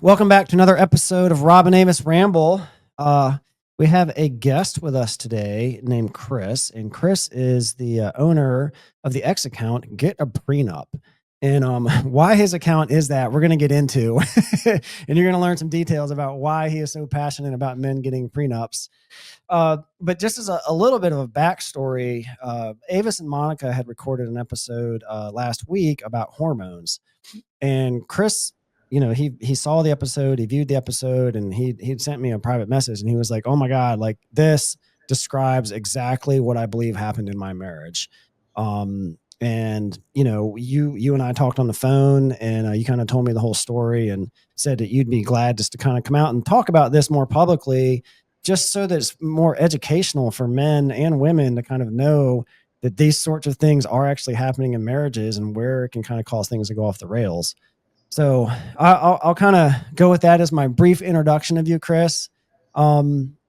Welcome back to another episode of Rob and Amos Ramble. We have a guest with us today named Chris, and Chris is the owner of the X account, Get a Prenup. And why his account is that, we're going to get into. And you're going to learn some details about why he is so passionate about men getting prenups. But just as a little bit of a backstory, Avis and Monica had recorded an episode last week about hormones. And Chris, he saw the episode, he viewed the episode, and he'd sent me a private message, and he was like, "Oh my God, like this describes exactly what I believe happened in my marriage." And you and I talked on the phone, and you kind of told me the whole story and said that you'd be glad just to kind of come out and talk about this more publicly, just so that it's more educational for men and women to kind of know that these sorts of things are actually happening in marriages and where it can kind of cause things to go off the rails. So I'll kind of go with that as my brief introduction of you, Chris. What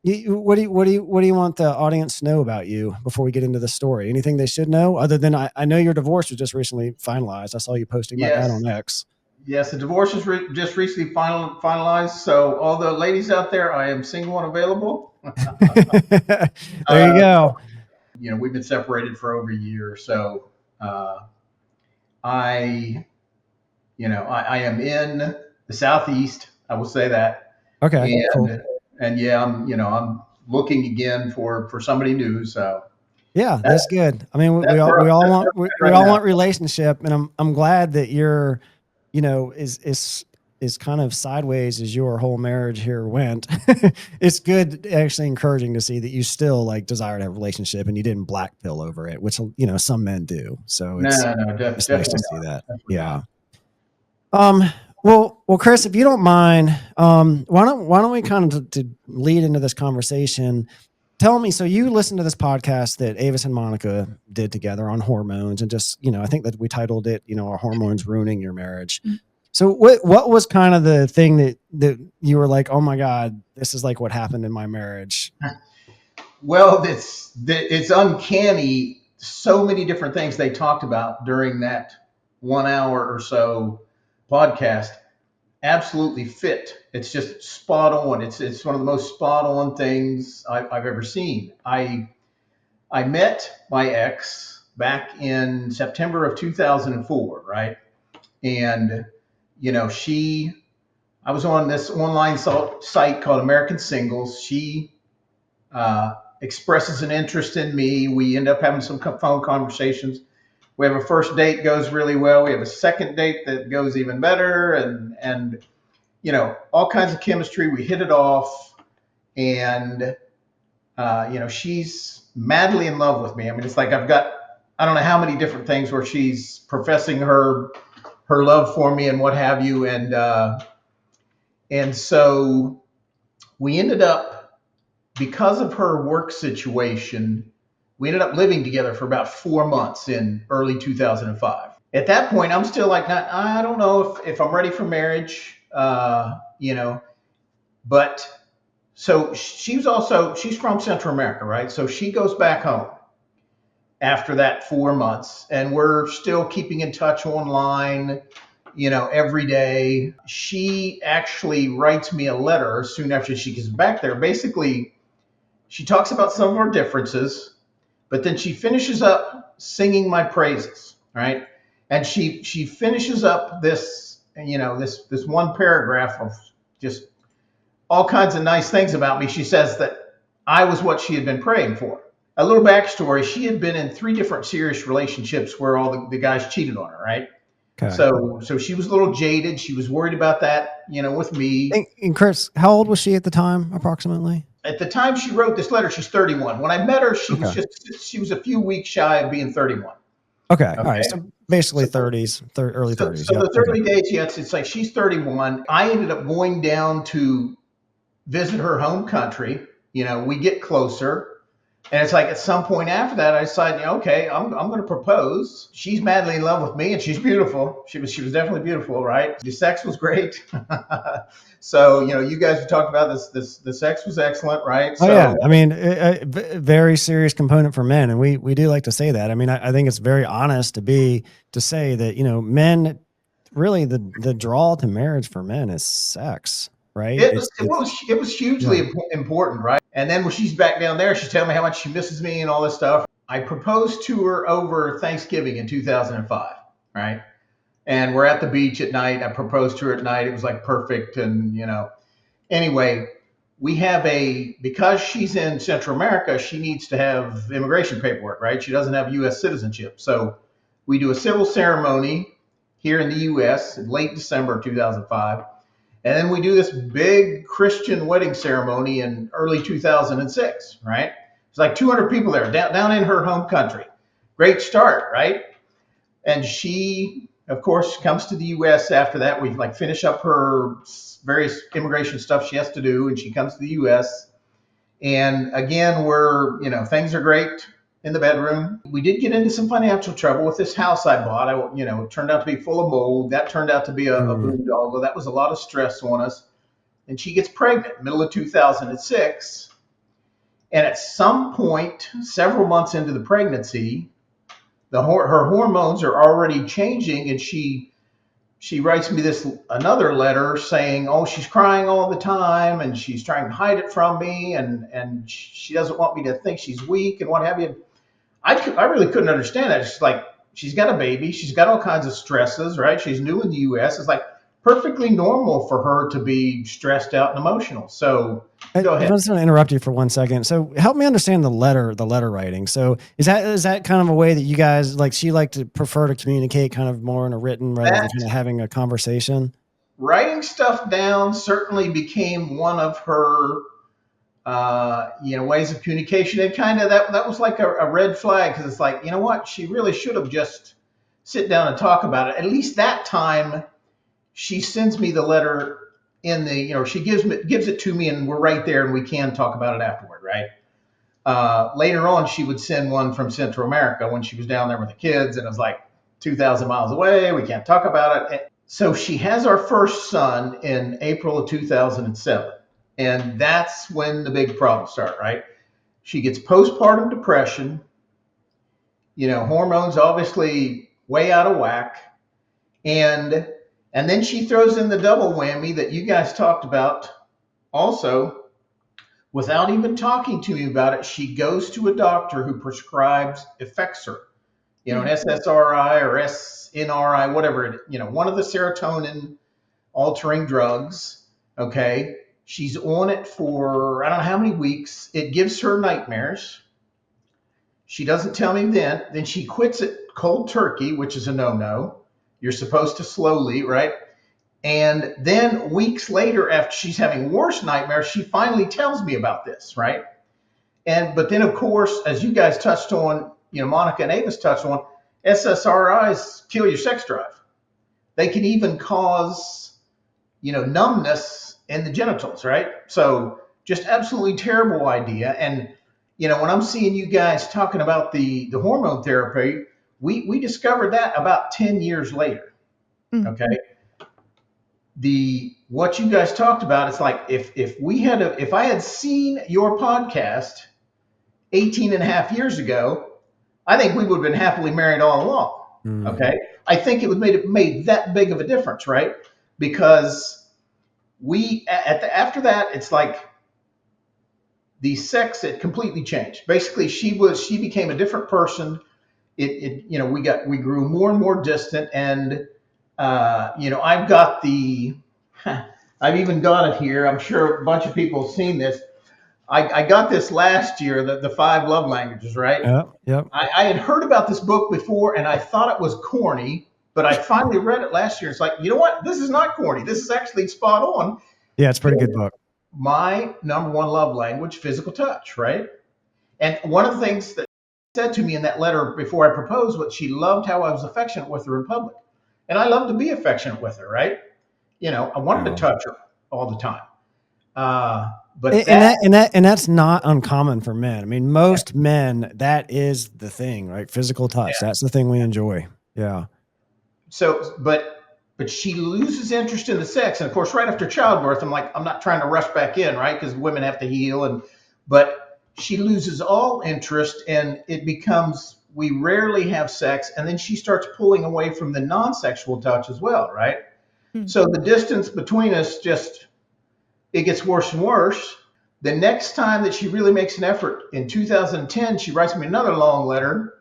do you want the audience to know about you before we get into the story? Anything they should know other than I know your divorce was just recently finalized. I saw you posting about that on X. Yes, the divorce is just recently finalized. So all the ladies out there, I am single and available. There you go. We've been separated for over a year. So I I am in the Southeast. I will say that. Okay, And cool. and yeah, I'm looking again for somebody new. So Yeah, that's good. I mean, we that's all where, we all that's want where we I'm at all right now. want relationship, and I'm glad that you're, is kind of sideways as your whole marriage here went. It's good, actually encouraging to see that you still like desire to have a relationship and you didn't black pill over it, which some men do. So No, it's no, it's nice to definitely see not. that. Definitely Yeah. not. Well, Chris, if you don't mind, why don't we kind of to lead into this conversation? Tell me, so you listened to this podcast that Avis and Monica did together on hormones, and just, I think that we titled it, "Are hormones ruining your marriage?" So what was kind of the thing that you were like, "Oh my God, this is like what happened in my marriage"? Well, it's uncanny. So many different things they talked about during that 1 hour or so podcast absolutely fit. It's just spot on. It's one of the most spot on things I've ever seen. I met my ex back in September of 2004, right? And she I was on this online site called American Singles. She expresses an interest in me. We end up having some phone conversations. We have a first date goes really well. We have a second date that goes even better, and all kinds of chemistry. We hit it off, and she's madly in love with me. I mean, it's like I've got I don't know how many different things where she's professing her love for me and what have you, and so we ended up, because of her work situation, we ended up living together for about 4 months in early 2005. At that point, I'm still like, I don't know if I'm ready for marriage, but so she's from Central America, right? So she goes back home after that 4 months, and we're still keeping in touch online, every day. She actually writes me a letter soon after she gets back there. Basically, she talks about some of our differences, but then she finishes up singing my praises, right? And she finishes up this one paragraph of just all kinds of nice things about me. She says that I was what she had been praying for. A little backstory: she had been in 3 different serious relationships where all the guys cheated on her, right? Okay. So she was a little jaded. She was worried about that, with me. And Chris, how old was she at the time, approximately? At the time she wrote this letter, she's 31. When I met her, Okay. she was a few weeks shy of being 31. Okay. All right. Okay. So basically So 30s, early so, 30s. so Yep. the Okay. early days, yes, it's like she's 31. I ended up going down to visit her home country. We get closer. And it's like at some point after that, I decided, okay, I'm going to propose. She's madly in love with me, and she's beautiful. She was definitely beautiful, right? The sex was great. So you guys have talked about this. The sex was excellent, right? Oh yeah. So I mean, very serious component for men. And we do like to say that. I mean, I think it's very honest to say that, men really the draw to marriage for men is sex, right? It was hugely Yeah. important, right? And then when she's back down there, she's telling me how much she misses me and all this stuff. I proposed to her over Thanksgiving in 2005, right? And we're at the beach at night. I proposed to her at night. It was like perfect. And, anyway, because she's in Central America, she needs to have immigration paperwork, right? She doesn't have U.S. citizenship. So we do a civil ceremony here in the U.S. in late December of 2005. And then we do this big Christian wedding ceremony in early 2006, right? It's like 200 people there down in her home country. Great start, right? And she, of course, comes to the U.S. after that. We like finish up her various immigration stuff she has to do, and she comes to the U.S. And again, things are great in the bedroom. We did get into some financial trouble with this house I bought. It turned out to be full of mold. That turned out to be a Mm. boondoggle. That was a lot of stress on us. And she gets pregnant middle of 2006. And at some point, several months into the pregnancy, her hormones are already changing, and she writes me this another letter saying, oh, she's crying all the time and she's trying to hide it from me, and she doesn't want me to think she's weak and what have you. I really couldn't understand that. It's like she's got a baby, she's got all kinds of stresses, right? She's new in the U.S. It's like perfectly normal for her to be stressed out and emotional. So go I'm ahead. just going to interrupt you for 1 second. So help me understand the letter writing. So is that kind of a way that you guys like? She like to prefer to communicate kind of more in a written rather than That kind of having a conversation. writing stuff down certainly became one of her ways of communication. And kind of that was like a red flag, because it's like, you know what, she really should have just sit down and talk about it. At least that time, she sends me the letter she gives it to me, and we're right there, and we can talk about it afterward, right? Later on, she would send one from Central America when she was down there with the kids, and it was like 2,000 miles away. We can't talk about it. So she has our first son in April of 2007. And that's when the big problems start, right? She gets postpartum depression, hormones obviously way out of whack. And then she throws in the double whammy that you guys talked about also. Without even talking to me about it, she goes to a doctor who prescribes Effexor, an SSRI or SNRI, whatever, one of the serotonin altering drugs. Okay. She's on it for I don't know how many weeks. It gives her nightmares. She doesn't tell me then. Then she quits it cold turkey, which is a no-no. You're supposed to slowly, right? And then weeks later, after she's having worse nightmares, she finally tells me about this, right? But then, of course, as you guys touched on, Monica and Avis touched on, SSRIs kill your sex drive. They can even cause, numbness in the genitals, right? So just absolutely terrible idea. And, when I'm seeing you guys talking about the hormone therapy, we discovered that about 10 years later. Okay. What you guys talked about, it's like if I had seen your podcast 18 and a half years ago, I think we would have been happily married all along. Mm. Okay. I think it would made that big of a difference, right? Because after that, it's like the sex had completely changed. Basically, she became a different person. We grew more and more distant, and I've even got it here. I'm sure a bunch of people have seen this. I got this last year, the 5 love languages, right? Yep. Yep. I had heard about this book before, and I thought it was corny, but I finally read it last year. It's like, you know what? This is not corny. This is actually spot on. Yeah, it's a pretty good book. My number one love language, physical touch, right? And one of the things that she said to me in that letter before I proposed was she loved how I was affectionate with her in public. And I love to be affectionate with her, right? I wanted to touch her all the time. But that's not uncommon for men. I mean, most men, that is the thing, right? Physical touch. Yeah. That's the thing we enjoy. Yeah. So, but she loses interest in the sex, and of course, right after childbirth, I'm not trying to rush back in, right? Because women have to heal, but she loses all interest, and it becomes we rarely have sex, and then she starts pulling away from the non-sexual touch as well, right? Hmm. So the distance between us just it gets worse and worse. The next time that she really makes an effort in 2010, she writes me another long letter.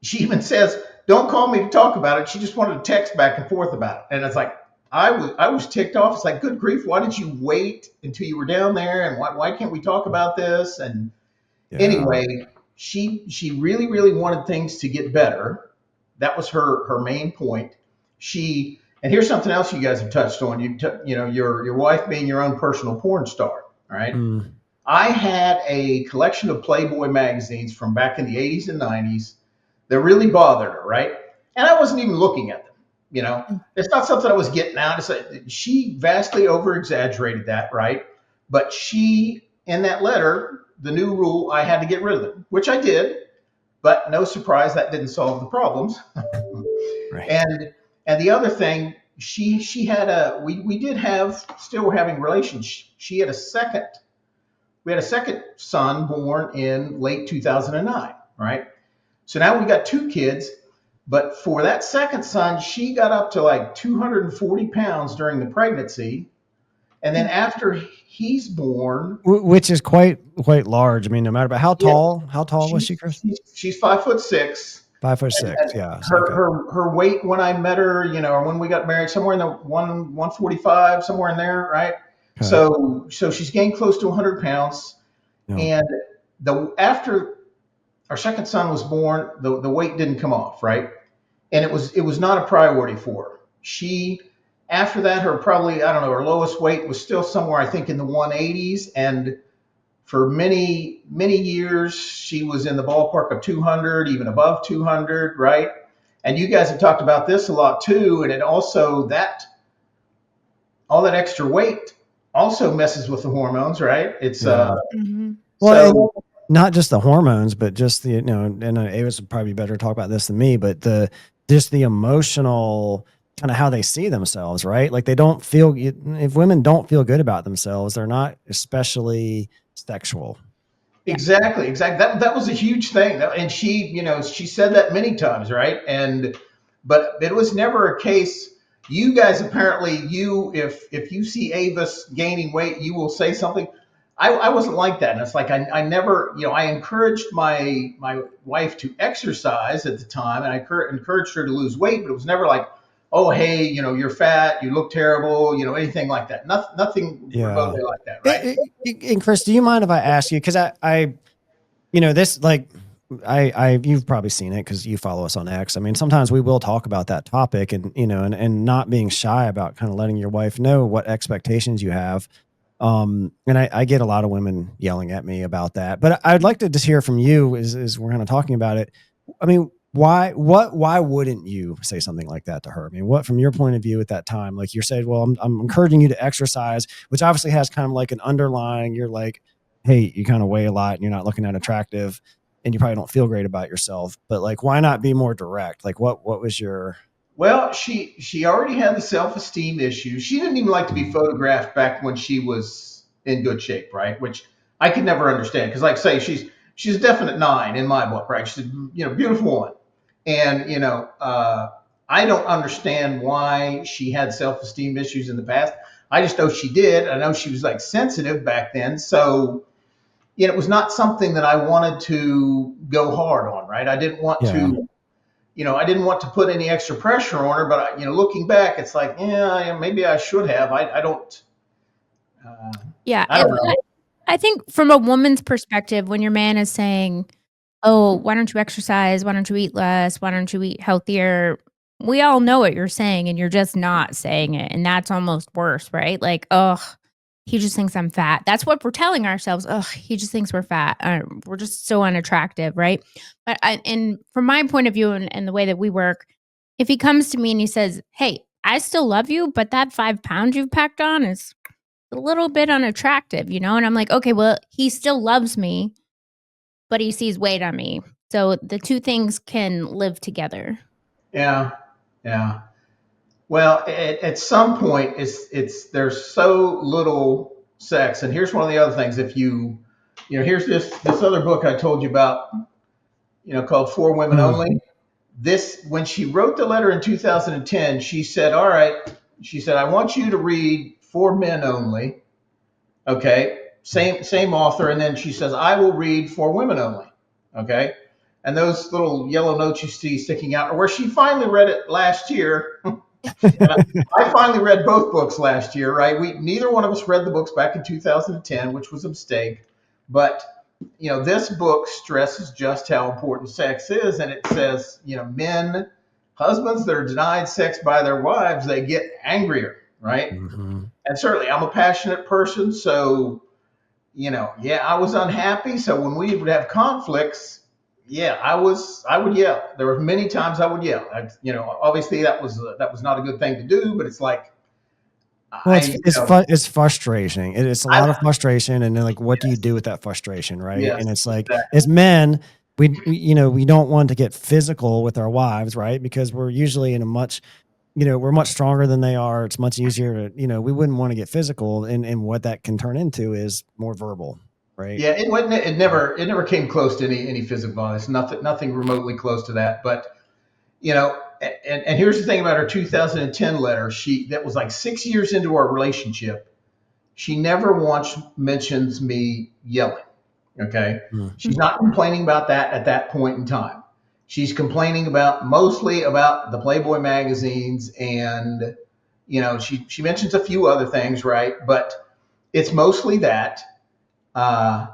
She even says, "Don't call me to talk about it." She just wanted to text back and forth about it, and it's like I was ticked off. It's like, good grief, why did you wait until you were down there, and why can't we talk about this? And Yeah. anyway, she really wanted things to get better. That was her main point. She and here's something else you guys have touched on. You know your wife being your own personal porn star. All right. Mm. I had a collection of Playboy magazines from back in the 80s and 90s that really bothered her, right? And I wasn't even looking at them. You know, it's not something I was getting out. It's like, she vastly over exaggerated that, right? But she, in that letter, the new rule, I had to get rid of them, which I did. But no surprise, that didn't solve the problems. Right. And the other thing, she had a we did have still were having relations. She had a second we had a second son born in late 2009, right? So now we got two kids, but for that second son, she got up to like 240 pounds during the pregnancy. And then after he's born, Which is quite large. I mean, no matter about yeah, how tall was she, Chris? she's 5'6". 5'6". And Yeah. So, her okay. her weight when I met her, or when we got married, somewhere in the 145, somewhere in there, right? Okay. So she's gained close to 100 pounds. No. And the after our second son was born, the weight didn't come off, right? And it was not a priority for her. She after that, her probably, I don't know, her lowest weight was still somewhere, I think, in the 180s. And for many years, she was in the ballpark of 200, even above 200, right? And you guys have talked about this a lot too. And it also that all that extra weight also messes with the hormones, right? It's Yeah. Mhm. Well, and so not just the hormones, but just the, and Avis would probably better talk about this than me, but just the emotional kind of how they see themselves, right? Like they don't feel, if women don't feel good about themselves, they're not especially sexual. Yeah. exactly. That was a huge thing, and she said that many times, right? But it was never a case. You guys apparently, if you see Avis gaining weight, you will say something. I wasn't like that, and it's like I never, I encouraged my wife to exercise at the time, and I encouraged her to lose weight, but it was never like, oh hey, you're fat, you look terrible, anything like that. Nothing Yeah. remotely like that, right? And Chris, do you mind if I ask you? Because this like you've probably seen it because you follow us on X. I mean, sometimes we will talk about that topic, and and not being shy about kind of letting your wife know what expectations you have. And I get a lot of women yelling at me about that, but I'd like to just hear from you as we're kind of talking about it. I mean, why wouldn't you say something like that to her? I mean, what, from your point of view at that time, like you're saying, well, I'm encouraging you to exercise, which obviously has kind of like an underlying, you're like, hey, you kind of weigh a lot and you're not looking that attractive and you probably don't feel great about yourself, but like, why not be more direct? Like what was your, Well, she already had the self-esteem issues. She didn't even like to be photographed back when she was in good shape, right? Which I could never understand because, like, say, she's a definite nine in my book, right? She's a beautiful woman, and I don't understand why she had self-esteem issues in the past. I just know she did. I know she was like sensitive back then, so it was not something that I wanted to go hard on, right? I didn't want yeah. to I didn't want to put any extra pressure on her, but looking back, it's like, yeah, maybe I should have. Yeah. I don't know. I think from a woman's perspective, when your man is saying, "Oh, why don't you exercise? Why don't you eat less? Why don't you eat healthier?" We all know what you're saying and you're just not saying it. And that's almost worse, right? Like, "Oh, he just thinks I'm fat." That's what we're telling ourselves. "Oh, he just thinks we're fat. We're just so unattractive," right? And from my point of view and the way that we work, if he comes to me and he says, "Hey, I still love you, but that 5 pounds you've packed on is a little bit unattractive," and I'm like, "Okay, well, he still loves me, but he sees weight on me." So the two things can live together. Yeah, yeah. Well, at some point, it's there's so little sex, and here's one of the other things. If here's this other book I told you about. called For Women Only. This, when she wrote the letter in 2010, she said, all right, she said, I want you to read For Men Only. Okay. Same author. And then she says, I will read For Women Only. Okay. And those little yellow notes you see sticking out are where she finally read it last year. And I finally read both books last year, right? Neither one of us read the books back in 2010, which was a mistake. But this book stresses just how important sex is, and it says, men, husbands that are denied sex by their wives, they get angrier, right? Mm-hmm. And certainly, I'm a passionate person, so yeah, I was unhappy. So when we would have conflicts, yeah, I would yell. There were many times I would yell. Obviously that was not a good thing to do, but it's like Well, I, it's frustrating. It's a lot of frustration, and then like, what do you yes, do with that frustration, right? yes, And it's like, exactly. as men, we don't want to get physical with our wives, right? Because we're usually in a much, we're much stronger than they are. It's much easier to, we wouldn't want to get physical, and what that can turn into is more verbal, right? Yeah, it wasn't. It never came close to any physical violence. Nothing remotely close to that. But and here's the thing about her 2010 letter. That was like 6 years into our relationship. She never once mentions me yelling. Okay, Mm. she's not complaining about that at that point in time. She's complaining mostly about the Playboy magazines, and she mentions a few other things, right? But it's mostly that. Uh,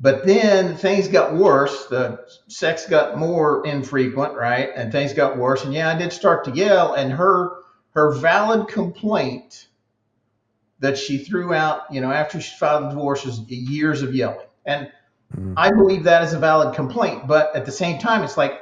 but then things got worse. The sex got more infrequent, right? And things got worse. And yeah, I did start to yell. And her valid complaint that she threw out, after she filed the divorce, is years of yelling. And Mm. I believe that is a valid complaint. But at the same time, it's like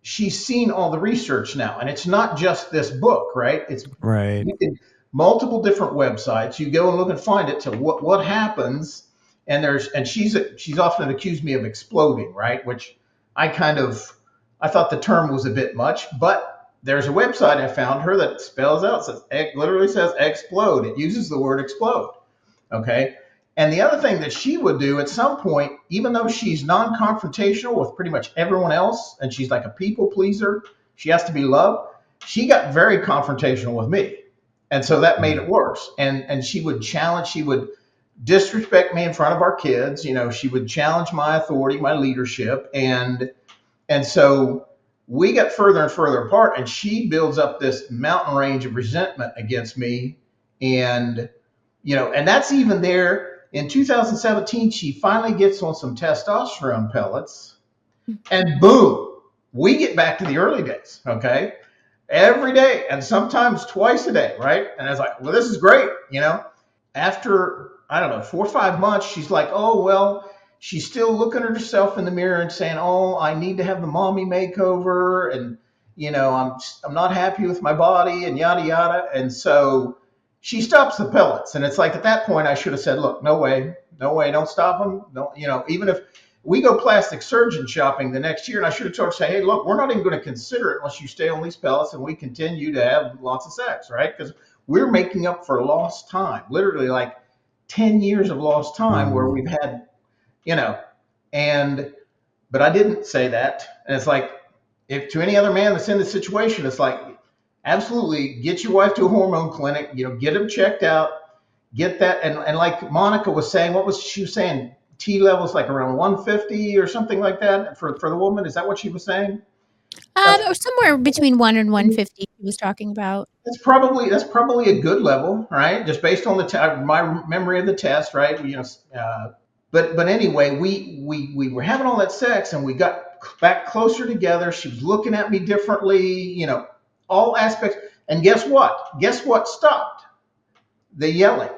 she's seen all the research now, and it's not just this book, right? It's Right. you can multiple different websites. You go and look and find it. So what happens? And she's often accused me of exploding, right? Which I thought the term was a bit much, but there's a website I found her that spells out, literally says explode. It uses the word explode. Okay. And the other thing that she would do at some point, even though she's non confrontational with pretty much everyone else, and she's like a people pleaser, she has to be loved. She got very confrontational with me. And so that made Mm. it worse. And she would disrespect me in front of our kids. She would challenge my authority, my leadership. And so we got further and further apart, and she builds up this mountain range of resentment against me. And that's even there. In 2017, she finally gets on some testosterone pellets, and boom, we get back to the early days. Okay, every day, and sometimes twice a day, right? And I was like, well, this is great. After, I don't know, 4 or 5 months, she's like, oh well, she's still looking at herself in the mirror and saying, oh, I need to have the mommy makeover, and I'm not happy with my body, and yada yada. And so she stops the pellets, and it's like, at that point I should have said, look, no way, no way, don't stop them. No, even if we go plastic surgeon shopping the next year, and I should have told her, say, hey, look, we're not even going to consider it unless you stay on these pellets and we continue to have lots of sex, right? Because we're making up for lost time, literally like 10 years of lost time where Mm. we've had, you know, and, but I didn't say that. And it's like, if to any other man that's in this situation, it's like, absolutely get your wife to a hormone clinic, get them checked out, get that. And like Monica was saying, what was she was saying? T levels like around 150 or something like that for the woman. Is that what she was saying? That's Or somewhere between 1 and 150 he was talking about. that's probably a good level, right? Just based on my memory of the test, right? But anyway, we were having all that sex, and we got back closer together. She was looking at me differently, all aspects. And guess what? Guess what stopped? The yelling.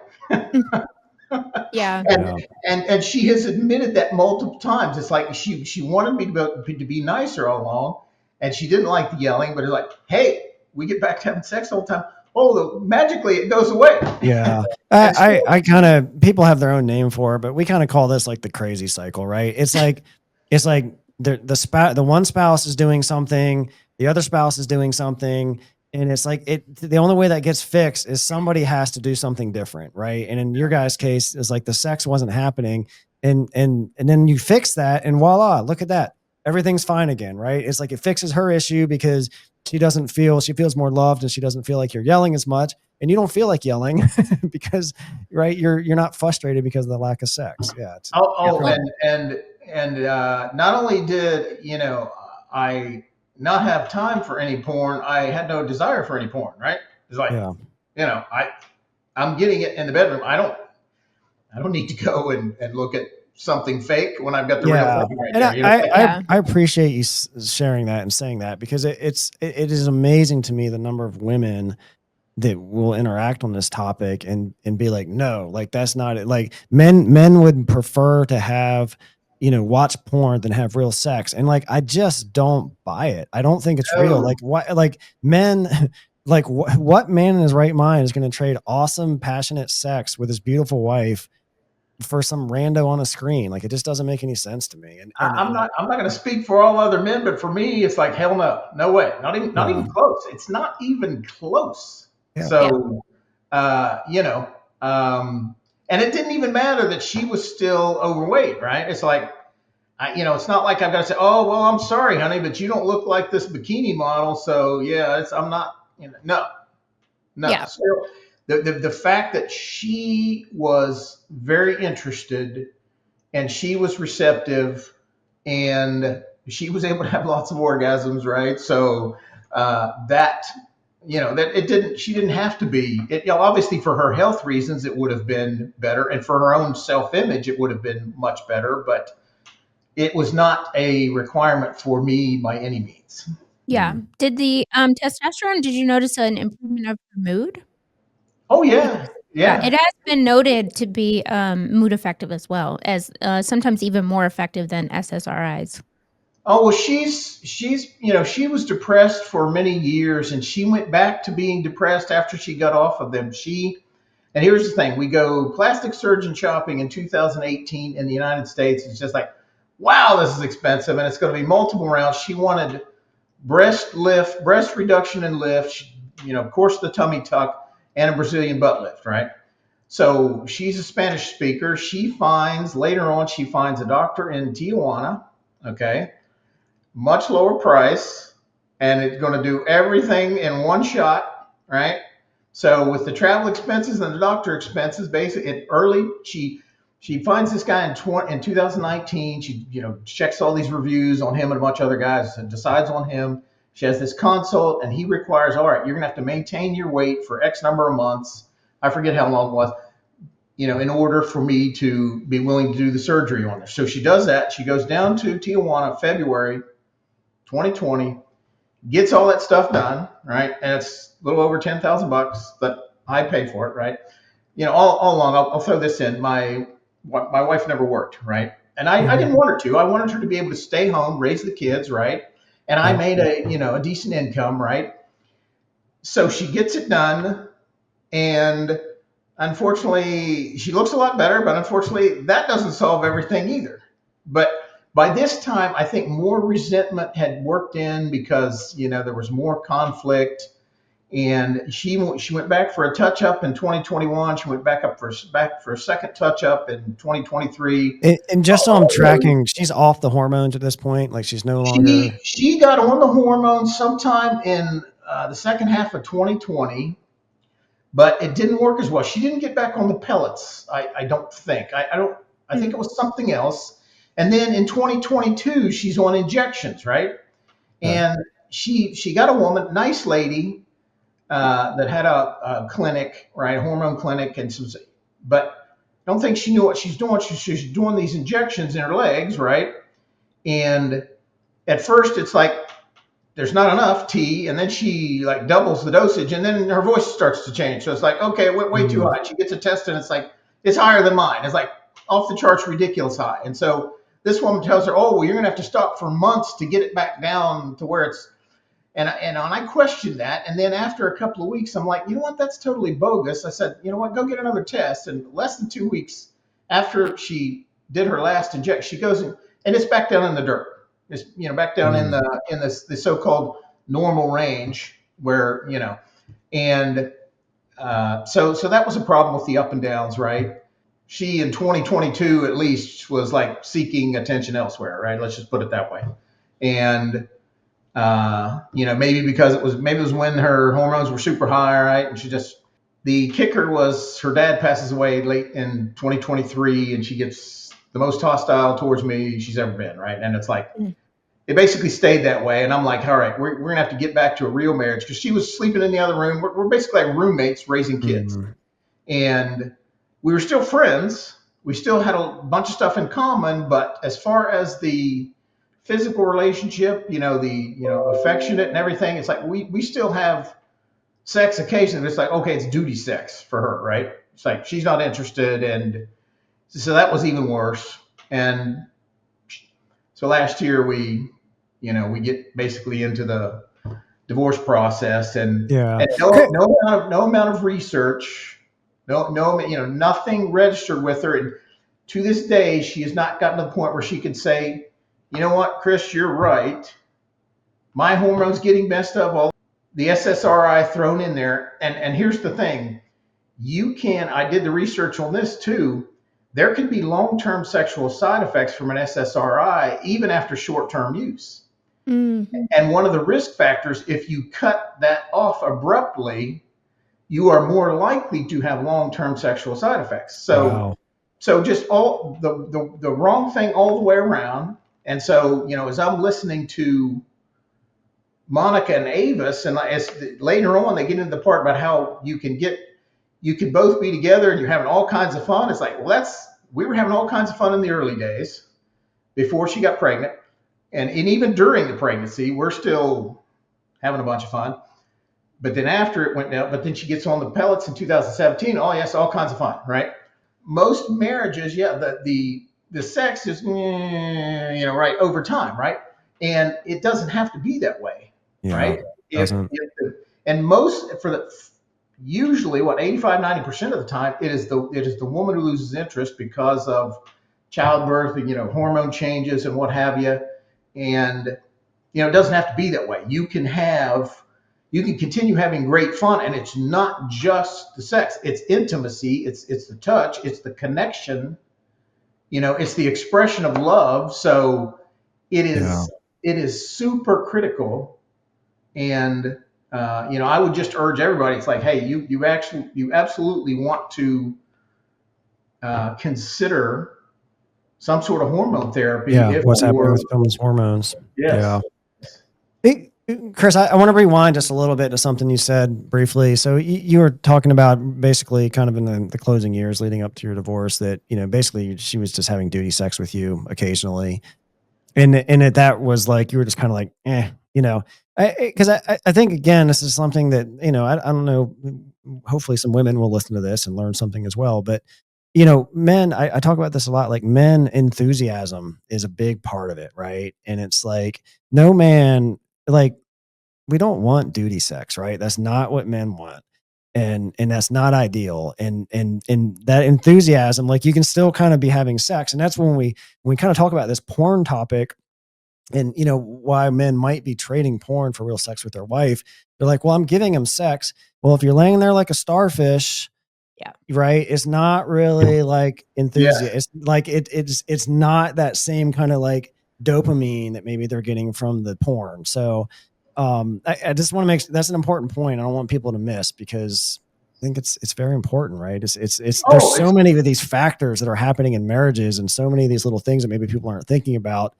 Yeah. and Yeah. and she has admitted that multiple times. It's like she wanted me to be nicer all along, and she didn't like the yelling. But it's like, hey, we get back to having sex all the time. Oh, magically it goes away. Yeah. And so, I kind of, people have their own name for it, but we kind of call this like the crazy cycle, right? It's like the one spouse is doing something, the other spouse is doing something. And it's like, the only way that gets fixed is somebody has to do something different. Right. And in your guys' case, it's like the sex wasn't happening, and then you fix that, and voila, look at that. everything's fine again, right? It's like it fixes her issue because she feels more loved and she doesn't feel like you're yelling as much, and you don't feel like yelling because, right, you're not frustrated because of the lack of sex. Yeah. It's Oh, incredible. and not only did I not have time for any porn, I had no desire for any porn. Right? It's like Yeah. I'm getting it in the bedroom. I don't need to go and look at something fake when I've got the real Yeah. thing right And there. You know, Yeah. I appreciate you sharing that and saying that, because it is amazing to me the number of women that will interact on this topic and be like, no, like that's not it. Like men would prefer to have, watch porn than have real sex. And like, I just don't buy it. I don't think it's real. no, Like like men, like what man in his right mind is going to trade awesome, passionate sex with his beautiful wife for some rando on a screen? Like, it just doesn't make any sense to me. I'm not going to speak for all other men, but for me, it's like hell no, no way, not Yeah, even close. It's not even close. yeah, Yeah. So, you know, and it didn't even matter that she was still overweight, right? It's like, it's not like I've got to say, oh well, I'm sorry, honey, but you don't look like this bikini model, so yeah, I'm not, no, no. Yeah. So the fact that she was very interested and she was receptive and she was able to have lots of orgasms, right? So that that she didn't have to be. Obviously, for her health reasons, it would have been better, and for her own self-image, it would have been much better. But it was not a requirement for me by any means. Yeah. mm, Did the, testosterone, did you notice an improvement of your mood? Oh yeah, Because yeah, it yeah. has been noted to be, mood effective as well as, sometimes even more effective than SSRIs. Oh well, she's she was depressed for many years, and she went back to being depressed after she got off of them. And here's the thing: we go plastic surgeon shopping in 2018 in the United States. It's just like, wow, this is expensive, and it's going to be multiple rounds. She wanted breast reduction and lift, of course, the tummy tuck, and a Brazilian butt lift, right? So she's a Spanish speaker. Later on, she finds a doctor in Tijuana, okay, much lower price, and it's going to do everything in one shot, right? So with the travel expenses and the doctor expenses, basically, she finds this guy in 2019. She checks all these reviews on him and a bunch of other guys and decides on him. She has this consult, and he requires, all right, you're gonna have to maintain your weight for X number of months. I forget how long it was, in order for me to be willing to do the surgery on her. So she does that. She goes down to Tijuana, February 2020, gets all that stuff done, right? And it's a little over $10,000, but I pay for it, right? All along, I'll throw this in. My wife never worked, right? And I mhm, didn't want her to. I wanted her to be able to stay home, raise the kids, right? And I yeah. made a decent income, right? So she gets it done, and unfortunately, she looks a lot better, but unfortunately, that doesn't solve everything either. But by this time, I think more resentment had worked in because there was more conflict, and she went back for a touch up in 2021. She went back for a second touch up in 2023. And just so I'm tracking, she's off the hormones at this point. Like, she's no longer. She got on the hormones sometime in the second half of 2020, but it didn't work as well. She didn't get back on the pellets. I don't think. I don't. I think Mm. it was something else. And then in 2022, she's on injections, right? Okay. And she got a woman, nice lady, that had a clinic, right, a hormone clinic, but I don't think she knew what she's doing. She's doing these injections in her legs, right? And at first, it's like there's not enough T, and then she like doubles the dosage, and then her voice starts to change. So it's like, okay, way too Mm, high. She gets a test, and it's like it's higher than mine. It's like off the charts, ridiculous high. And so this woman tells her, oh well, you're gonna have to stop for months to get it back down to where it's. And I questioned that, and then after a couple of weeks, I'm like, you know what? That's totally bogus. I said, you know what? Go get another test. And less than 2 weeks after she did her last injection, she goes and it's back down in the dirt. It's back down in mm. the so-called normal range where and so that was a problem with the up and downs, right? She in 2022 at least was like seeking attention elsewhere, right? Let's just put it that way. And maybe because it was when her hormones were super high, right? And the kicker was her dad passes away late in 2023, and she gets the most hostile towards me she's ever been, right? And it's like, it basically stayed that way. And I'm like, all right, we're going to have to get back to a real marriage, because she was sleeping in the other room. We're basically like roommates raising kids. And we were still friends. We still had a bunch of stuff in common. But as far as the physical relationship, affectionate and everything, it's like we still have sex occasionally. But it's like, okay, it's duty sex for her, right? It's like she's not interested. And so that was even worse. And so last year we get basically into the divorce process, and Yeah. no amount of research, nothing registered with her. And to this day, she has not gotten to the point where she can say, you know what, Chris, you're right. My hormones getting messed up, all the SSRI thrown in there. And here's the thing. I did the research on this too. There could be long-term sexual side effects from an SSRI, even after short-term use. And one of the risk factors, if you cut that off abruptly, you are more likely to have long-term sexual side effects. Wow. So just all the wrong thing all the way around. And so, as I'm listening to Monica and Avis, and as later on they get into the part about how you can both be together and you're having all kinds of fun. It's like, well, we were having all kinds of fun in the early days before she got pregnant. And even during the pregnancy, we're still having a bunch of fun. But then after it went down, but then she gets on the pellets in 2017. Oh yes, all kinds of fun, right? Most marriages, yeah, the sex is, right, over time, right? And it doesn't have to be that way, right? And usually what 85-90% of the time, it is the woman who loses interest because of childbirth, hormone changes and what have you. And it doesn't have to be that way. You can continue having great fun, and it's not just the sex. It's intimacy, it's the touch, it's the connection, it's the expression of love. So it is super critical. And I would just urge everybody. It's like, hey, you absolutely want to consider some sort of hormone therapy. Yeah. What's happening with women's hormones? Yes. Yeah. Hey, Chris, I want to rewind just a little bit to something you said briefly. So you were talking about basically kind of in the closing years leading up to your divorce that, basically she was just having duty sex with you occasionally. And that was like, you were just kind of like, because I think, again, this is something that, I don't know, hopefully some women will listen to this and learn something as well. But, men, I talk about this a lot, like men enthusiasm is a big part of it. Right. And it's like, no man, like, we don't want duty sex, right? That's not what men want. And that's not ideal. And that enthusiasm, like, you can still kind of be having sex. And that's when we kind of talk about this porn topic and, why men might be trading porn for real sex with their wife. They're like, well, I'm giving him sex. Well, if you're laying there like a starfish, yeah, right, it's not really like enthusiasm. Yeah. It's like it's not that same kind of like dopamine that maybe they're getting from the porn. So I just want to that's an important point. I don't want people to miss, because I think it's very important, right? There's so many of these factors that are happening in marriages, and so many of these little things that maybe people aren't thinking about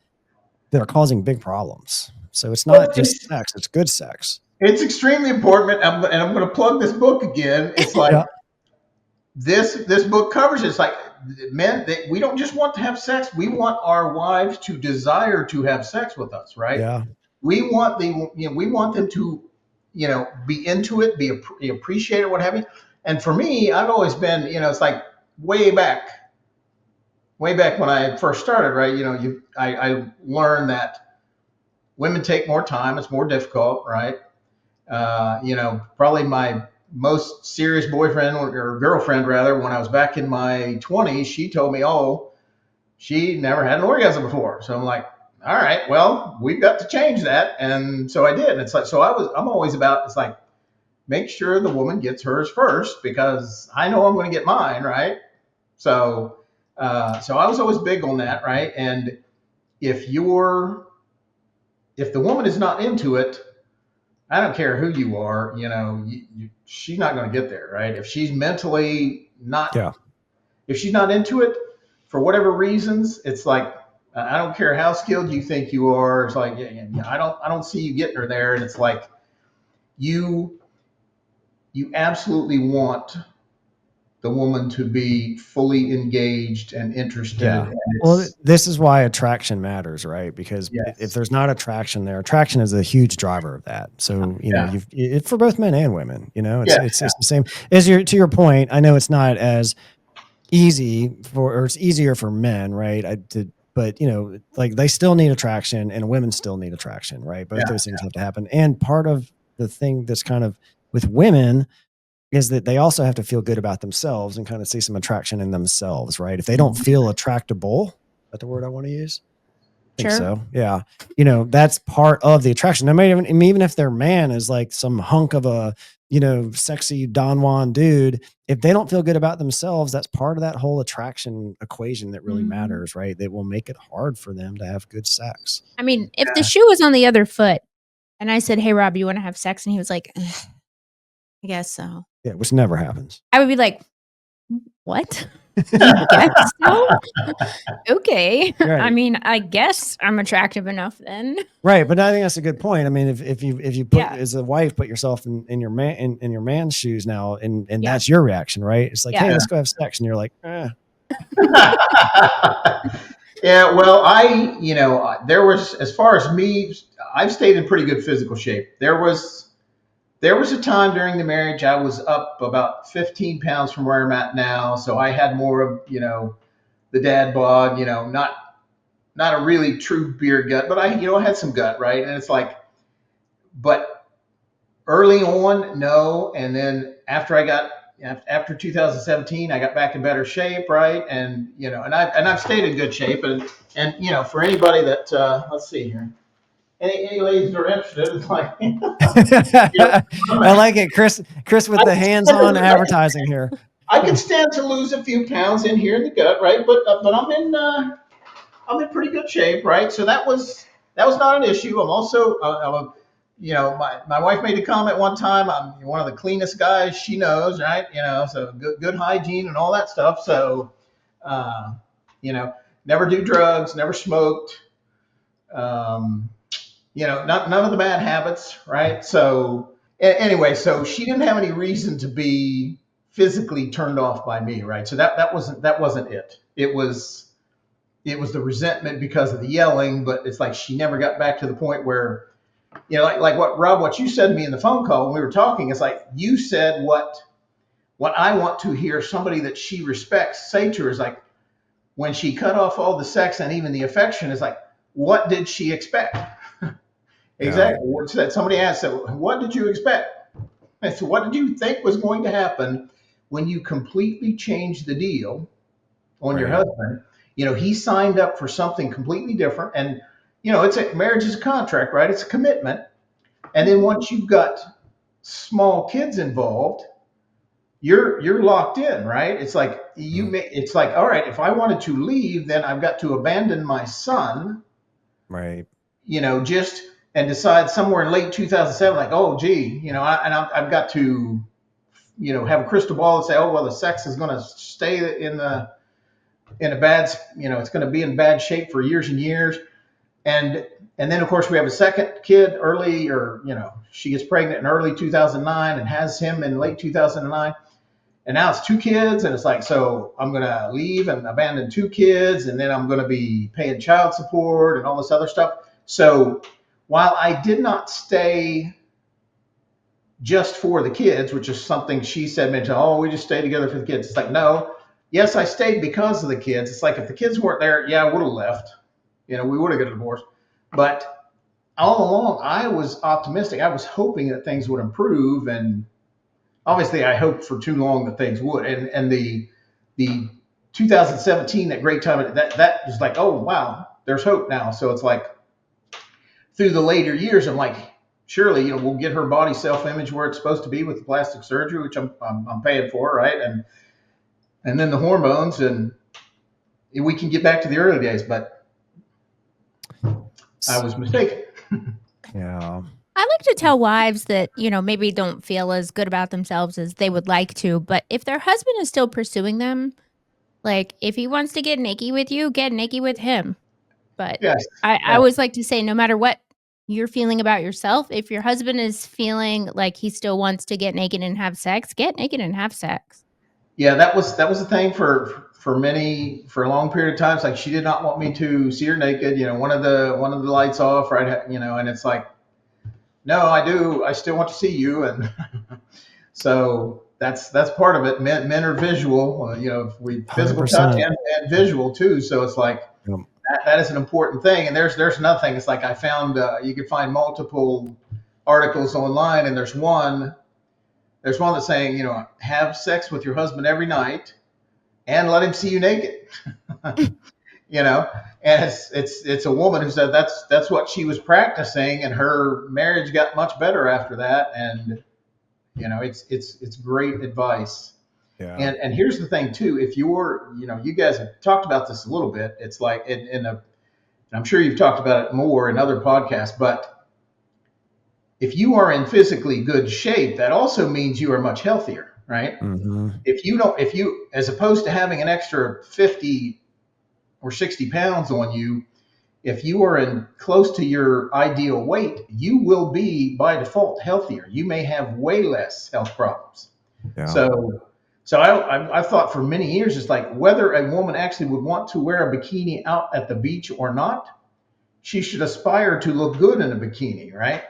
that are causing big problems. So it's not just sex; it's good sex. It's extremely important, and I'm going to plug this book again. It's like, yeah. This book covers it. It's like, men, we don't just want to have sex. We want our wives to desire to have sex with us, right? Yeah. We want them to, be into it, be appreciate it, what have you. And for me, I've always been, it's like way back when I first started, right? I learned that women take more time. It's more difficult, right? Probably my most serious boyfriend or girlfriend, rather, when I was back in my 20s, she told me, she never had an orgasm before. So I'm like, all right, well, we've got to change that. And so I did. And it's like, I'm always about, it's like, make sure the woman gets hers first, because I know I'm going to get mine, right? So I was always big on that, right? And if you're if the woman is not into it, I don't care who you are, she's not going to get there, right? If she's mentally not, Yeah. if she's not into it for whatever reasons, it's like, I don't care how skilled you think you are. It's like, yeah, I don't see you getting her there. And it's like, you, you absolutely want the woman to be fully engaged and interested. Yeah. And Well, it's, this is why attraction matters, right? Because if yes, there's not attraction there, attraction is a huge driver of that. So, yeah, for both men and women, yeah, it's the same as to your point. I know it's not as or it's easier for men, right? But like they still need attraction and women still need attraction, right? Both yeah, those things have to happen. And part of the thing that's kind of with women is that they also have to feel good about themselves and kind of see some attraction in themselves, right? If they don't feel attractable, is that the word I want to use? I think Sure. so. Yeah. That's part of the attraction. I mean, even if their man is like some hunk of a, sexy Don Juan dude, if they don't feel good about themselves, that's part of that whole attraction equation that really Mhm. matters, right? That will make it hard for them to have good sex. I mean, if the yeah. shoe was on the other foot and I said, "Hey, Rob, you wanna have sex?" And he was like, "Ugh, I guess so." Yeah, which never happens. I would be like, "What? You guess so? Okay. I Right. mean, I guess I'm attractive enough then." Right, but I think that's a good point. I mean, if you put Yeah. as a wife, put yourself in your man in your man's shoes now, and Yeah. that's your reaction, right? It's like, Yeah. hey, let's go have sex, and you're like, Yeah, well, there was, as far as me, I've stayed in pretty good physical shape. There was a time during the marriage I was up about 15 pounds from where I'm at now, so I had more of, the dad bod, not a really true beer gut, but I had some gut, right? And it's like, but early on, no, and then after 2017, I got back in better shape, right? And I've stayed in good shape, and for anybody that let's see here, any ladies that are interested, it's like, I like it, Chris, with I the can stand hands-on to, advertising here. I can stand to lose a few pounds in here in the gut, right? But I'm in pretty good shape, right? So that was not an issue. I'm also my wife made a comment one time. I'm one of the cleanest guys she knows, right? So good hygiene and all that stuff. So uh, you know, never do drugs, never smoked. Um, none of the bad habits, right? So anyway, so she didn't have any reason to be physically turned off by me, right? So that wasn't it. It was the resentment because of the yelling, but it's like she never got back to the point where, like what Rob, what you said to me in the phone call when we were talking, it's like you said what I want to hear somebody that she respects say to her is like, when she cut off all the sex and even the affection, is like, what did she expect? Yeah, Exactly. What said somebody asked, so what did you expect? I said, what did you think was going to happen when you completely changed the deal on your right. husband? He signed up for something completely different, and it's a marriage is a contract, right? It's a commitment, and then Mhm. once you've got small kids involved, you're locked in, right? It's like Mm, it's like, all right, if I wanted to leave, then I've got to abandon my son, right. just and decide somewhere in late 2007, like, oh, gee, I've got to, have a crystal ball and say, oh, well, the sex is going to stay in a bad, it's going to be in bad shape for years and years. And and then of course we have a second kid early, or she gets pregnant in early 2009 and has him in late 2009. And now it's two kids, and it's like, so I'm going to leave and abandon two kids, and then I'm going to be paying child support and all this other stuff. So while I did not stay just for the kids, which is something she said, mentioned, oh, we just stay together for the kids. It's like, no, yes, I stayed because of the kids. It's like, if the kids weren't there, yeah, I would have left. We would have got a divorce. But all along, I was optimistic. I was hoping that things would improve, and obviously, I hoped for too long that things would. And the 2017, that great time, that was like, oh wow, there's hope now. So it's like, through the later years, I'm like, surely we'll get her body self image where it's supposed to be with the plastic surgery, which I'm paying for, right? And then the hormones, and we can get back to the early days. But I was mistaken. Yeah. I like to tell wives that, maybe don't feel as good about themselves as they would like to, but if their husband is still pursuing them, like, if he wants to get naked with you, get naked with him. But Yes. I always like to say, no matter what you're feeling about yourself, if your husband is feeling like he still wants to get naked and have sex, get naked and have sex. Yeah, that was the thing for a long period of times. Like she did not want me to see her naked. One of the lights off, right? And it's like, no, I do. I still want to see you, and so that's part of it. Men are visual. If we physical touch 100%. and visual too. So it's like Yep. that is an important thing. And there's nothing. It's like I found you could find multiple articles online, and there's one that's saying, have sex with your husband every night and let him see you naked. you know, and it's a woman who said that's what she was practicing, and her marriage got much better after that. And it's great advice. Yeah. And here's the thing too: if you guys have talked about this a little bit. It's like I'm sure you've talked about it more in other podcasts, but if you are in physically good shape, that also means you are much healthier, right? Mm-hmm. If you as opposed to having an extra 50 or 60 pounds on you, if you are in close to your ideal weight, you will be by default healthier. You may have way less health problems. Yeah. So I've thought for many years, it's like whether a woman actually would want to wear a bikini out at the beach or not, she should aspire to look good in a bikini, right?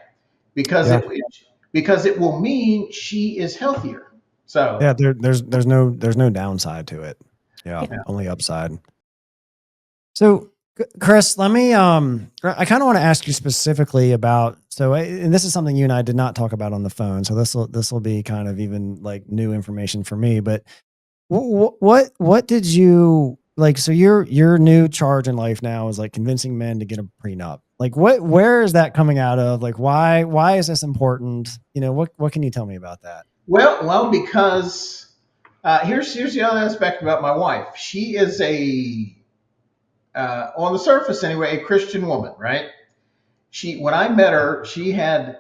Because Yeah. it will mean she is healthier. Yeah. So There's no downside to it. Yeah. Yeah. Only upside. So, Chris, let me. I kind of want to ask you specifically about. So, and this is something you and I did not talk about on the phone. So this will be kind of even like new information for me. But what did you like? So your new charge in life now is like convincing men to get a prenup. Like where is that coming out of? Like why is this important? What can you tell me about that? because here's the other aspect about my wife. She is on the surface anyway, a Christian woman, right? When I met her, she had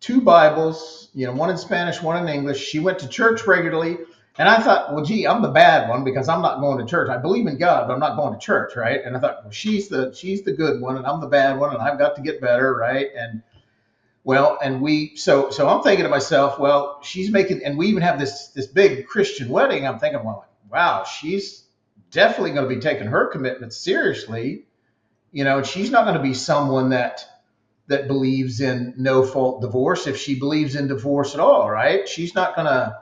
two Bibles, one in Spanish, one in English. She went to church regularly, and I thought, well, gee, I'm the bad one because I'm not going to church. I believe in God, but I'm not going to church, right? And I thought, well, she's the good one, and I'm the bad one, and I've got to get better, right? And well, and so I'm thinking to myself, well, she's making, and we even have this big Christian wedding. I'm thinking, well, wow, she's definitely going to be taking her commitment seriously. And she's not going to be someone that believes in no fault divorce. If she believes in divorce at all, right? She's not gonna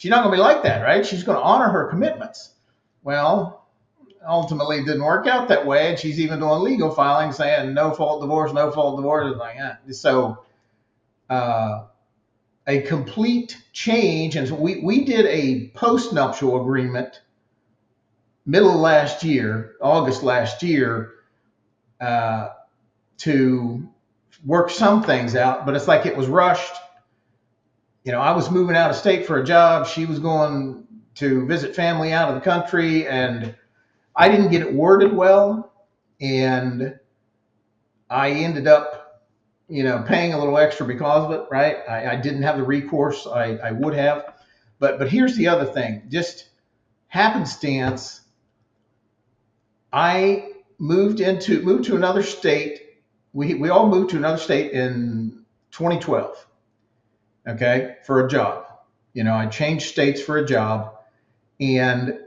be like that, right? She's going to honor her commitments. Well, ultimately it didn't work out that way, and she's even doing legal filings saying no fault divorce, no fault divorce. It's like, so uh, a complete change. And so we did a postnuptial agreement middle of last year, August last year, uh, to work some things out, but it's like it was rushed. I was moving out of state for a job. She was going to visit family out of the country, and I didn't get it worded well. And I ended up, paying a little extra because of it, right? I didn't have the recourse I would have. But here's the other thing, just happenstance. I moved to another state. We all moved to another state in 2012. Okay, for a job. I changed states for a job, and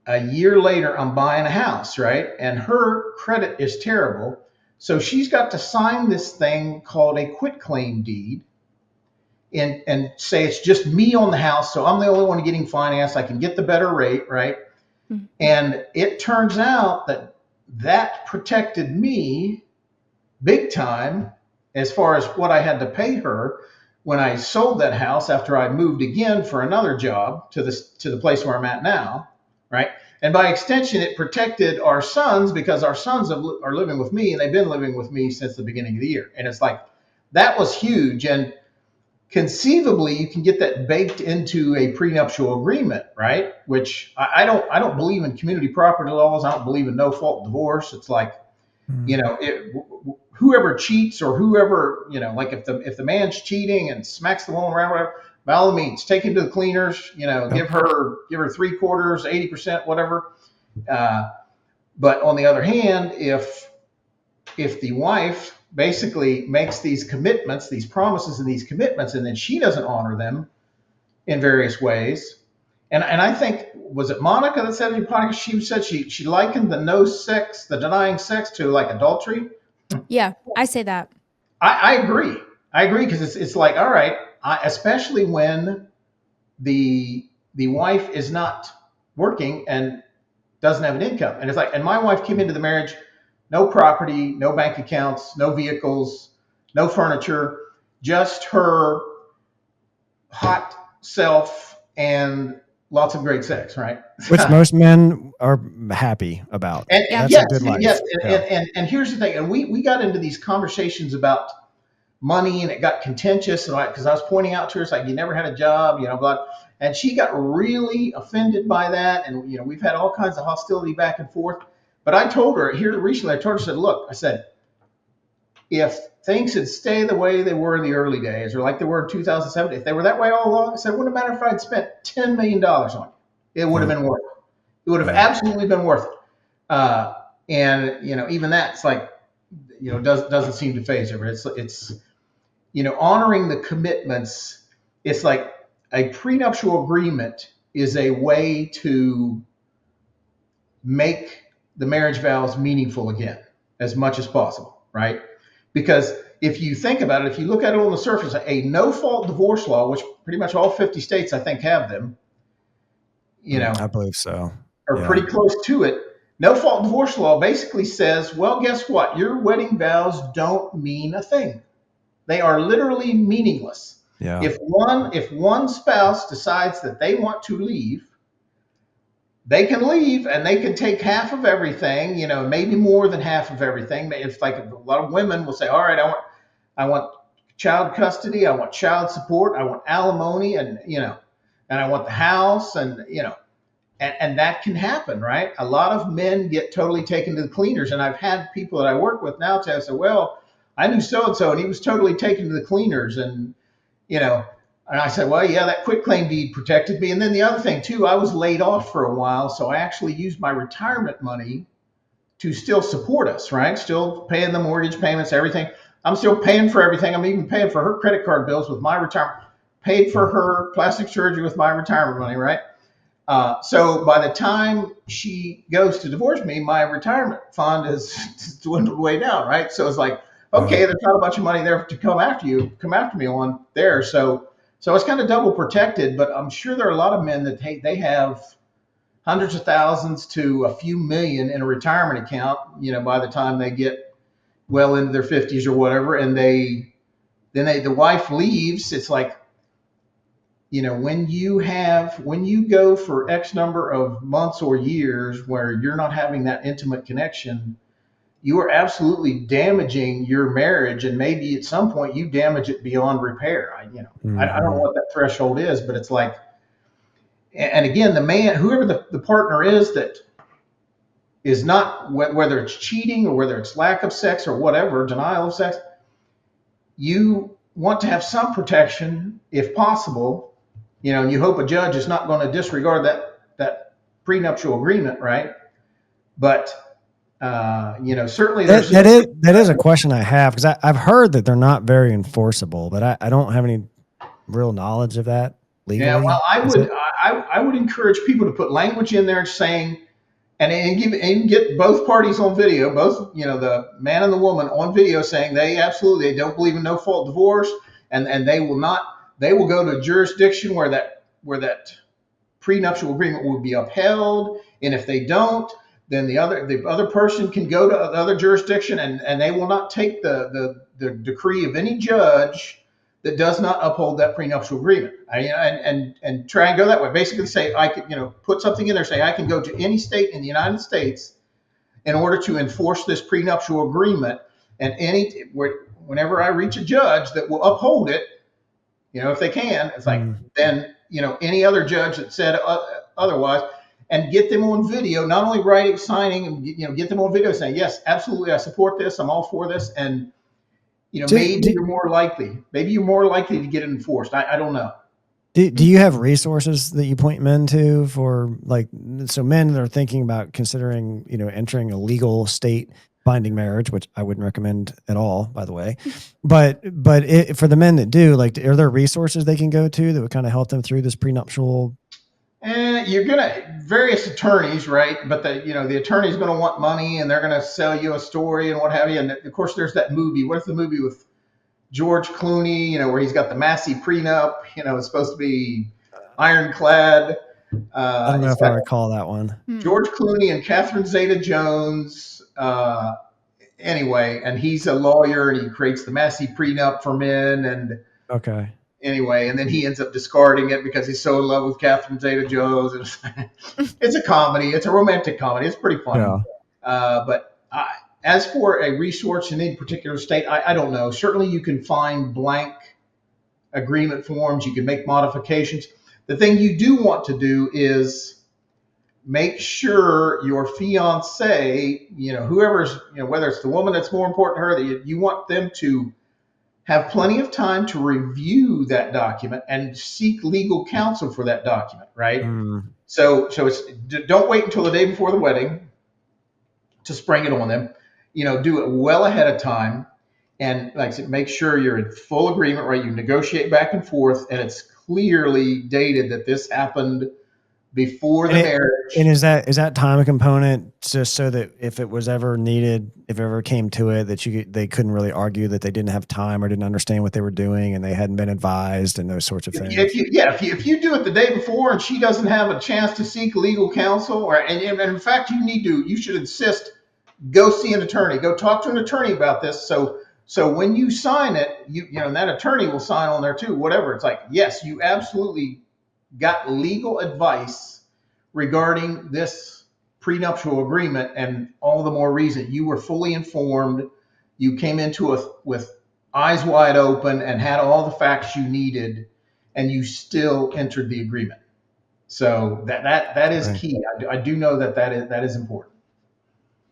a year later, I'm buying a house, right? And her credit is terrible. So she's got to sign this thing called a quitclaim deed and say it's just me on the house. So I'm the only one getting financed. I can get the better rate, right? Mhm. And it turns out that protected me big time as far as what I had to pay her when I sold that house after I moved again for another job to the place where I'm at now, right? And by extension, it protected our sons because our sons are living with me, and they've been living with me since the beginning of the year. And it's like that was huge. And conceivably, you can get that baked into a prenuptial agreement, right? Which I don't believe in community property laws. I don't believe in no fault divorce. It's like, Mm. whoever cheats or whoever, like if the man's cheating and smacks the woman around, whatever, by all means, take him to the cleaners. Yep. Give her 3/4, 80%, whatever. But on the other hand, if the wife basically makes these commitments, these promises and these commitments, and then she doesn't honor them in various ways, and I think, was it Monica that said in the podcast, she said she likened the denying sex to like adultery. Yeah, I say that. I agree. I agree because it's like, all right, especially when the wife is not working and doesn't have an income, and it's like, and my wife came into the marriage, no property, no bank accounts, no vehicles, no furniture, just her hot self and lots of great sex, right? Which most men are happy about. And That's yes, a good life. yes, Yeah. and here's the thing, and we got into these conversations about money, and it got contentious, and because I was pointing out to her, it's like, you never had a job, blah, and she got really offended by that, and we've had all kinds of hostility back and forth. But I told her here recently, I told her, I said, look, I said, if things had stayed the way they were in the early days, or like they were in 2007, if they were that way all along, I said, it wouldn't matter if I'd spent $10 million on you. It would have been worth it. It would have absolutely been worth it. And even that's like, doesn't seem to phase her. It's honoring the commitments. It's like a prenuptial agreement is a way to make the marriage vows meaningful again as much as possible, right? Because if you think about it, if you look at it on the surface, a no-fault divorce law, which pretty much all 50 states, I think, have them, I believe so. Or pretty close to it. No-fault divorce law basically says, well, guess what? Your wedding vows don't mean a thing. They are literally meaningless. Yeah. If one spouse decides that they want to leave, they can leave, and they can take half of everything, maybe more than half of everything. It's like a lot of women will say, all right, I want child custody, I want child support, I want alimony, and I want the house, and and that can happen, right? A lot of men get totally taken to the cleaners, and I've had people that I work with now say, I said, well, I knew so-and-so, and he was totally taken to the cleaners, and and I said, well, yeah, that quitclaim deed protected me. And then the other thing too, I was laid off for a while, so I actually used my retirement money to still support us, right? Still paying the mortgage payments, everything. I'm still paying for everything. I'm even paying for her credit card bills with my retirement, paid for her plastic surgery with my retirement money, right? So by the time she goes to divorce me, my retirement fund has dwindled way down, right? So it's like, okay, there's not a bunch of money there to come after me on there. So it's kind of double protected, but I'm sure there are a lot of men that they have hundreds of thousands to a few million in a retirement account, by the time they get well into their 50s or whatever, and the wife leaves. It's like, when you go for X number of months or years where you're not having that intimate connection, you are absolutely damaging your marriage, and maybe at some point you damage it beyond repair. I don't know what that threshold is, but it's like, and again, the man, whoever the partner is that is not, whether it's cheating or whether it's lack of sex or whatever, denial of sex, you want to have some protection if possible, and you hope a judge is not going to disregard that prenuptial agreement, right? But certainly that is a question I have, because I've heard that they're not very enforceable, but I don't have any real knowledge of that legally. Yeah, well, I would encourage people to put language in there saying, and get both parties on video, both the man and the woman on video, saying they don't believe in no fault divorce, and they will go to a jurisdiction where that prenuptial agreement will be upheld, and if they don't, then the other person can go to the other jurisdiction, and they will not take the decree of any judge that does not uphold that prenuptial agreement. And try and go that way. Basically say, I could, put something in there, say I can go to any state in the United States in order to enforce this prenuptial agreement, and whenever I reach a judge that will uphold it, if they can, it's like, then any other judge that said otherwise. and get them on video, not only writing, signing, and get them on video saying, yes, absolutely, I support this, I'm all for this. And Do, maybe do, you're more likely to get it enforced. I don't know. do you have resources that you point men to for, like, so men that are thinking about considering, entering a legal state binding marriage, which I wouldn't recommend at all, by the way. But for the men that do, like, are there resources they can go to that would kind of help them through this prenuptial? And you're gonna various attorneys, right? But the attorney's gonna want money, and they're gonna sell you a story and what have you. And of course, there's that movie. What's the movie with George Clooney? Where he's got the massy prenup. It's supposed to be ironclad. I don't know It's if I got recall that one. George Clooney and Catherine Zeta-Jones. Anyway, and he's a lawyer, and he creates the massy prenup for men. And Okay. anyway, and then he ends up discarding it because he's so in love with Catherine Zeta-Jones. It's a comedy. It's a romantic comedy. It's pretty funny. Yeah. But as for a resource in any particular state, I don't know. Certainly, you can find blank agreement forms. You can make modifications. The thing you do want to do is make sure your fiance, whoever's, whether it's the woman that's more important to her, that you want them to have plenty of time to review that document and seek legal counsel for that document, right? So don't wait until the day before the wedding to spring it on them. Do it well ahead of time, and like I said, make sure you're in full agreement, right? You negotiate back and forth, and it's clearly dated that this happened before the marriage. And is that time a component, just so that if it was ever needed, if it ever came to it, that they couldn't really argue that they didn't have time or didn't understand what they were doing and they hadn't been advised and those sorts of things? If you do it the day before and she doesn't have a chance to seek legal counsel, and in fact you should insist, go see an attorney, go talk to an attorney about this. So when you sign it, and that attorney will sign on there too, whatever. It's like, yes, you absolutely got legal advice regarding this prenuptial agreement, and all the more reason you were fully informed. You came into it with eyes wide open and had all the facts you needed, and you still entered the agreement. So that is key. I do know that is important.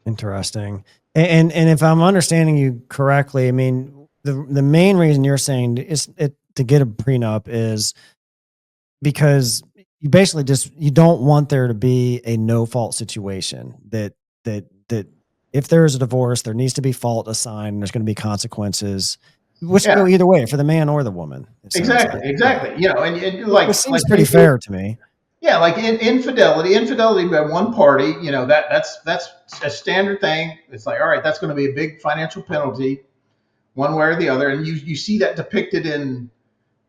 Interesting. And if I'm understanding you correctly, I mean, the main reason you're saying to get a prenup is because you basically you don't want there to be a no fault situation, that if there is a divorce, there needs to be fault assigned, and there's going to be consequences, which go either way for the man or the woman. Exactly. And like, it seems pretty fair to me. Yeah, like infidelity by one party, that's a standard thing. It's like, all right, that's going to be a big financial penalty, one way or the other, and you see that depicted in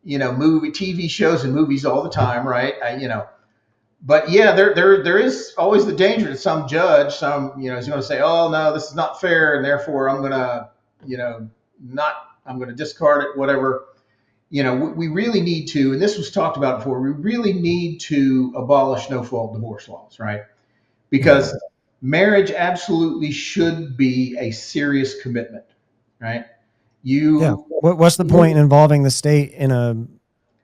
TV shows and movies all the time, right? But yeah, there is always the danger that some judge, is going to say, oh no, this is not fair, and therefore I'm going to I'm going to discard it, whatever. We really need to, and this was talked about before, we really need to abolish no-fault divorce laws, right? Because marriage absolutely should be a serious commitment, right? What's the point in involving the state in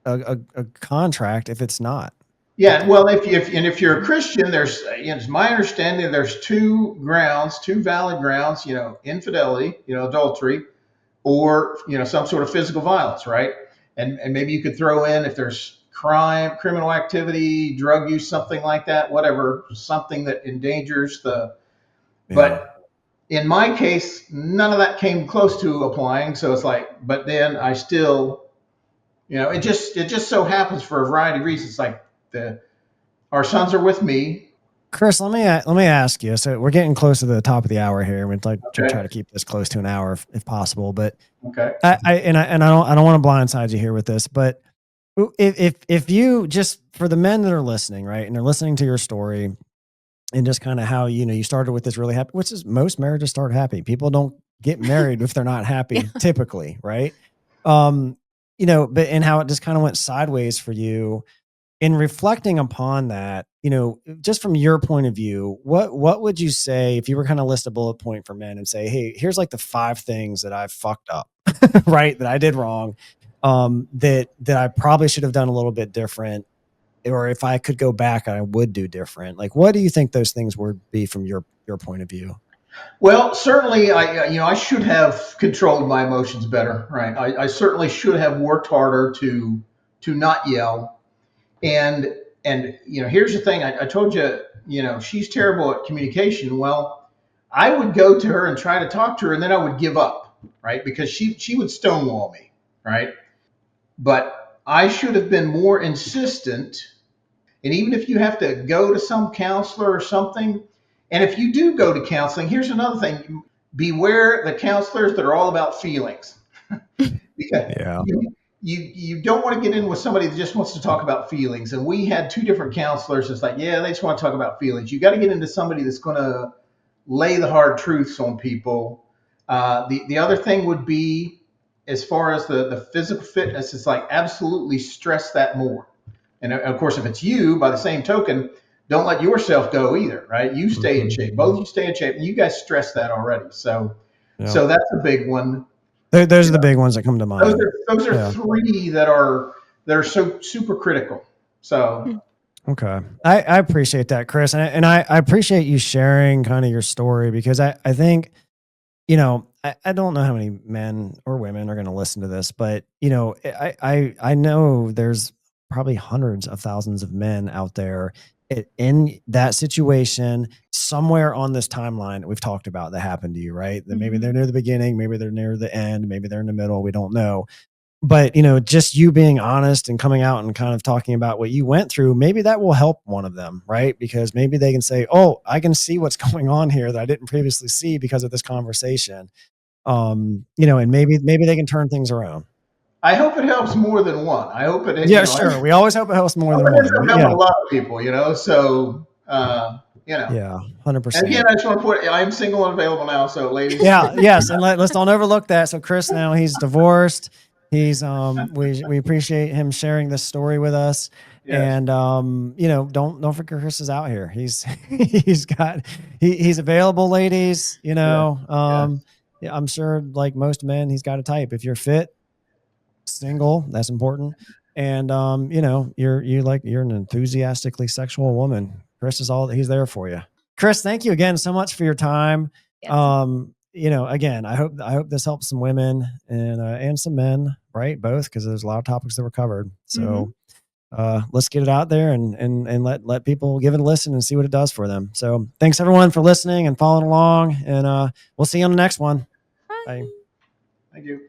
a contract if it's not? Yeah, well, if you're a Christian, there's, it's my understanding there's two valid grounds, infidelity, adultery, or some sort of physical violence, right? And maybe you could throw in, if there's criminal activity, drug use, something like that, whatever, something that endangers the. Yeah. But in my case, none of that came close to applying. So it's like, but then I still, it just so happens for a variety of reasons. Like our sons are with me. Chris, let me ask you. So we're getting close to the top of the hour here. We'd like to try to keep this close to an hour if possible. But I don't want to blindside you here with this. But if you, just for the men that are listening, right, and they're listening to your story, and just kind of how you started with this really happy, which is, most marriages start happy. People don't get married if they're not happy, typically, right? But and how it just kind of went sideways for you. In reflecting upon that, just from your point of view, what would you say if you were kind of list a bullet point for men and say, hey, here's like the 5 things that I've fucked up, right? That I did wrong, that I probably should have done a little bit different. or if I could go back, I would do different? Like, what do you think those things would be from your point of view? Well, certainly, I should have controlled my emotions better, right? I certainly should have worked harder to not yell. And here's the thing. I told you, she's terrible at communication. Well, I would go to her and try to talk to her, and then I would give up, right? Because she would stonewall me, right? But I should have been more insistent. And even if you have to go to some counselor or something, and if you do go to counseling, here's another thing: beware the counselors that are all about feelings, because Yeah. you don't want to get in with somebody that just wants to talk about feelings. And we had two different counselors. It's like, yeah, they just want to talk about feelings. You got to get into somebody that's going to lay the hard truths on people. The other thing would be, as far as the physical fitness, it's like absolutely stress that more. And of course, if it's you, by the same token, don't let yourself go either, right? You stay in shape. Both of you stay in shape, and you guys stress that already. So, Yeah. so that's a big one. Those are the big ones that come to mind. Those are Yeah. three that are so super critical. So Okay. I appreciate that, Chris. And I appreciate you sharing kind of your story, because I think, I don't know how many men or women are going to listen to this, but I know there's probably hundreds of thousands of men out there in that situation somewhere on this timeline that we've talked about that happened to you, right? That maybe they're near the beginning, maybe they're near the end, maybe they're in the middle. We don't know. But just you being honest and coming out and kind of talking about what you went through, maybe that will help one of them, right? Because maybe they can say, oh, I can see what's going on here that I didn't previously see because of this conversation. And maybe they can turn things around. I hope it helps more than one. I hope it, Yeah, sure. We always hope it helps more I hope than it ends one. up But helping yeah, a lot of people, So, yeah, and again, 100%. I just want to put, I'm single and available now. So, ladies. Yeah, yes, and let's don't overlook that. So Chris, now he's divorced. He's we appreciate him sharing this story with us. Yes. And don't forget, Chris is out here. He's he's available, ladies. Yeah. Yes. Yeah, I'm sure, like most men, he's got a type. If you're fit, single, that's important. And you're an enthusiastically sexual woman. Chris is all that he's there for you. Chris, thank you again so much for your time. Yes. Again, I hope this helps some women and some men, right? Both, because there's a lot of topics that were covered. So let's get it out there and let people give it a listen and see what it does for them. So thanks everyone for listening and following along, and we'll see you on the next one. Bye. Thank you.